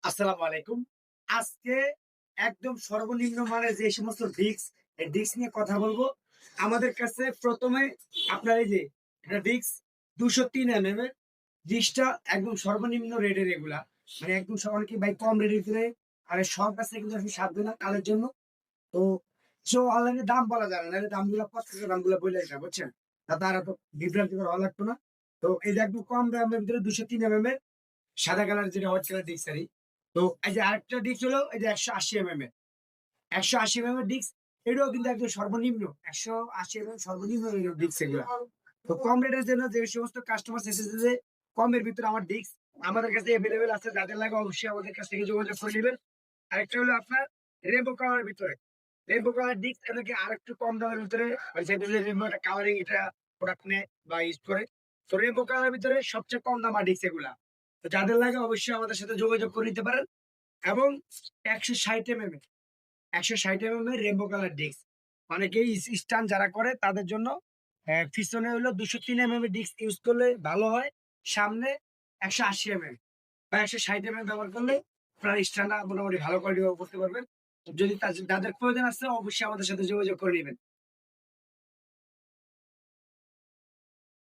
আসসালামু আলাইকুম। আজকে একদম সর্বনিম্ন মানের যে সমস্ত ডিস্ক, এই ডিস্ক নিয়ে কথা বলবো। আমাদের কাছে ১ম এ আপনার এই যে একটা ডিস্ক ২০৩ এর ডিস্কটা একদম সর্বনিম্ন রেটের এগুলা। মানে একদম অনেকে ভাই কম রেটের ভিতরে আরে সবার কাছে কিন্তু আসলে সাধ্য না তাদের জন্য। তো অনলাইনে দাম বলা যায় না। নাহলে দামগুলা প্রত্যেকটা দামগুলা বইলা দিতাম, বুঝছেন? তাতে আর এত বিভ্রান্তিকর হওয়া লাগতো না। তো এই যে একদম কম দামের ভিতরে ২০৩ এর সাদা কালার যেটা হোয়াইট কালার ডিস্ক আরকি। তো এই যে আরেকটা ডিস্ক হলো এই যে ১৮০ এর। ১৮০ এর ডিস্ক এটাও কিন্তু একদম সর্বনিম্ন। ১৮০ সর্বনিম্ন ডিস্ক এগুলা। তো কম রেটের জন্য যে সমস্ত কাস্টমার চাইতেছে যে কমের ভিতরে আমার ডিস্ক আমাদের কাছে এভেইলেবল আছে। যাদের লাগে অবশ্যই আমাদের কাছ থেকে যোগাযোগ করে নিবেন। আরেকটা হলো আপনার রেইনবো কালারের ভিতরে। রেইনবো কালার ডিস্ক এটাকে আরেকটু কম দামের ভিতরে মানে চাইতেছে রেইনবো একটা কালারিং এটা প্রোডাক্ট নেয় বা ইউজ করে। তো রেইনবো কালারের ভিতরে সবচেয়ে কম দামা ডিস্ক এগুলা। তো যাদের লাগে অবশ্যই আমাদের সাথে যোগাযোগ করে নিতে পারেন এবং ১৬০ এমএম ১৬০ এর রেইনবো কালার ডিস্ক। অনেকেই স্টান্ট যারা করে তাদের জন্য পিছনে হলো ২০৩ এর ডিস্ক ইউজ করলে ভালো হয়। সামনে ১৮০ বা ১৬০ ব্যবহার করলে আপনার স্টান্টটা মোটামুটি ভালো কোয়ালিটি ব্যবহার করতে পারবেন। যদি যাদের প্রয়োজন আছে অবশ্যই আমাদের সাথে যোগাযোগ করে নিবেন।